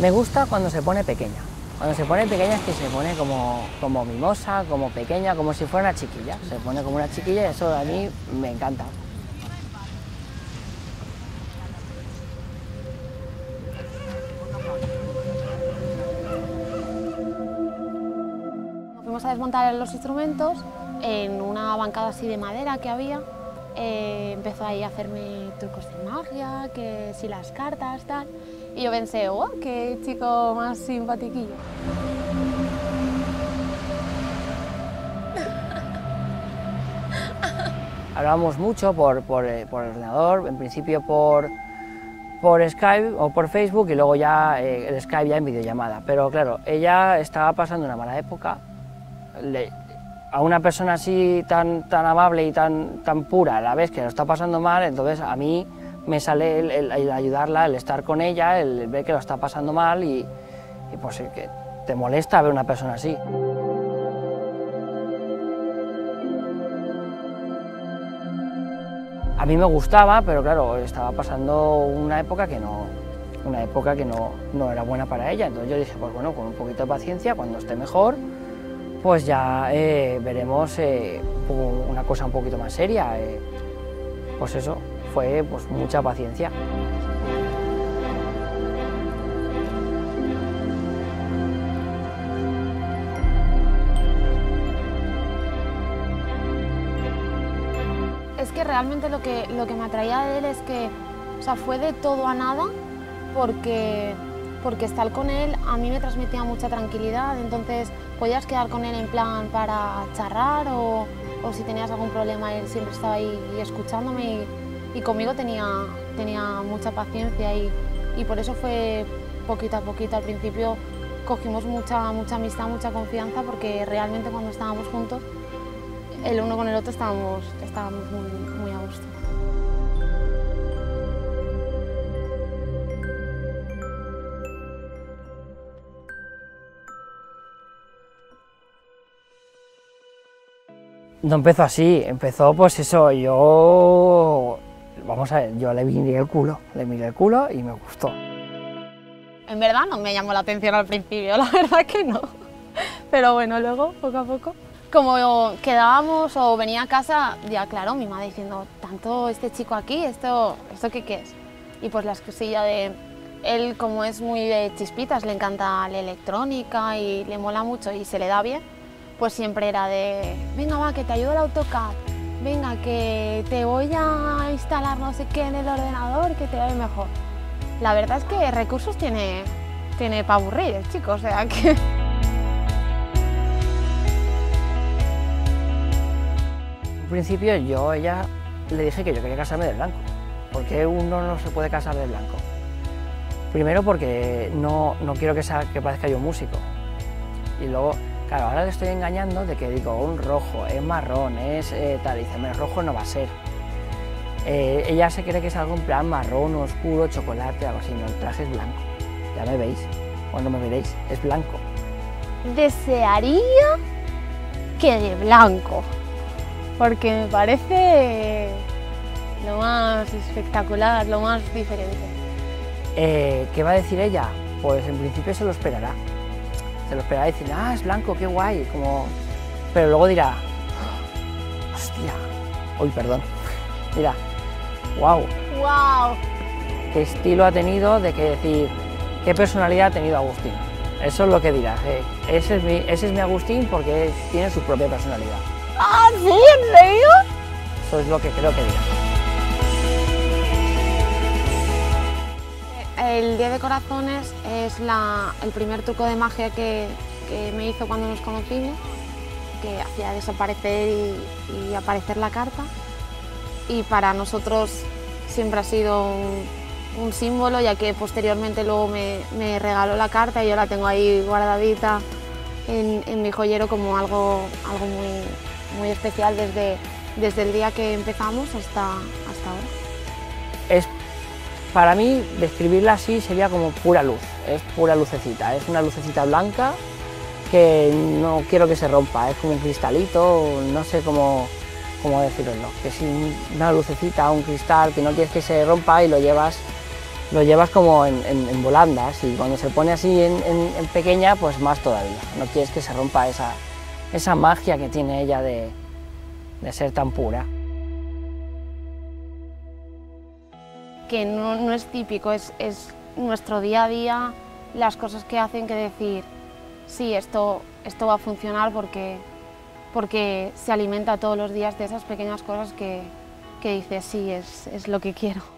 Me gusta cuando se pone pequeña. Cuando se pone pequeña es que se pone como mimosa, como pequeña, como si fuera una chiquilla. Se pone como una chiquilla y eso a mí me encanta. Fuimos a desmontar los instrumentos en una bancada así de madera que había. Empezó ahí a hacerme trucos de magia, que si las cartas, tal. Y yo pensé, ¡oh, qué chico más simpatiquillo! Hablábamos mucho por ordenador, en principio por Skype o por Facebook y luego ya el Skype ya en videollamada. Pero claro, ella estaba pasando una mala época. A una persona así tan amable y tan pura a la vez que lo está pasando mal, entonces a mí me sale el ayudarla, el estar con ella, el ver que lo está pasando mal y pues que te molesta ver una persona así. A mí me gustaba, pero claro, estaba pasando una época que no era buena para ella, entonces yo dije, pues bueno, con un poquito de paciencia, cuando esté mejor, pues ya veremos una cosa un poquito más seria. Pues eso, fue pues mucha paciencia. Es que realmente lo que me atraía de él es que, o sea, fue de todo a nada, porque estar con él a mí me transmitía mucha tranquilidad, entonces podías quedar con él en plan para charrar o si tenías algún problema él siempre estaba ahí escuchándome y conmigo tenía mucha paciencia y por eso fue poquito a poquito. Al principio cogimos mucha amistad, mucha confianza porque realmente cuando estábamos juntos el uno con el otro estábamos muy a gusto. No empezó así, empezó pues eso, vamos a ver, yo le miré el culo y me gustó. En verdad no me llamó la atención al principio, la verdad que no, pero bueno, luego, poco a poco, como quedábamos o venía a casa, ya claro, mi madre diciendo, tanto este chico aquí, ¿esto qué es? Y pues la excusilla de él, como es muy de chispitas, le encanta la electrónica y le mola mucho y se le da bien, pues siempre era de, venga va, que te ayudo el AutoCAD, venga, que te voy a instalar no sé qué en el ordenador, que te vaya mejor. La verdad es que recursos tiene para aburrir el chico, o sea que... En principio yo a ella le dije que yo quería casarme de blanco, porque uno no se puede casar de blanco. Primero porque no quiero que parezca yo un músico, y luego... Claro, ahora le estoy engañando de que digo un rojo, es marrón, es tal, y dice, el rojo no va a ser. Ella se cree que es algo en plan marrón, oscuro, chocolate, algo así, no, el traje es blanco. Ya me veis, cuando me veréis, es blanco. Desearía que de blanco, porque me parece lo más espectacular, lo más diferente. ¿Qué va a decir ella? Pues en principio se lo esperará. Se lo esperará y decir, ah, es blanco, qué guay, pero luego dirá, hostia, uy, perdón, dirá, wow, qué estilo ha tenido, de que decir, qué personalidad ha tenido Agustín. Eso es lo que dirá, ese es mi Agustín porque tiene su propia personalidad. ¿Ah, sí? ¿En serio? Eso es lo que creo que dirá. El Día de Corazones es el primer truco de magia que me hizo cuando nos conocimos, que hacía desaparecer y aparecer la carta. Y para nosotros siempre ha sido un símbolo, ya que posteriormente luego me regaló la carta y yo la tengo ahí guardadita en mi joyero como algo muy especial desde el día que empezamos hasta ahora. Para mí, describirla así sería como pura luz, es pura lucecita, es una lucecita blanca que no quiero que se rompa, es como un cristalito, no sé cómo decirlo, que es una lucecita, un cristal que no quieres que se rompa y lo llevas lo llevas como en volandas, y cuando se pone así en pequeña, pues más todavía. No quieres que se rompa esa magia que tiene ella de ser tan pura. Que no es típico, es nuestro día a día, las cosas que hacen que decir, sí, esto va a funcionar porque se alimenta todos los días de esas pequeñas cosas que dices, sí, es lo que quiero.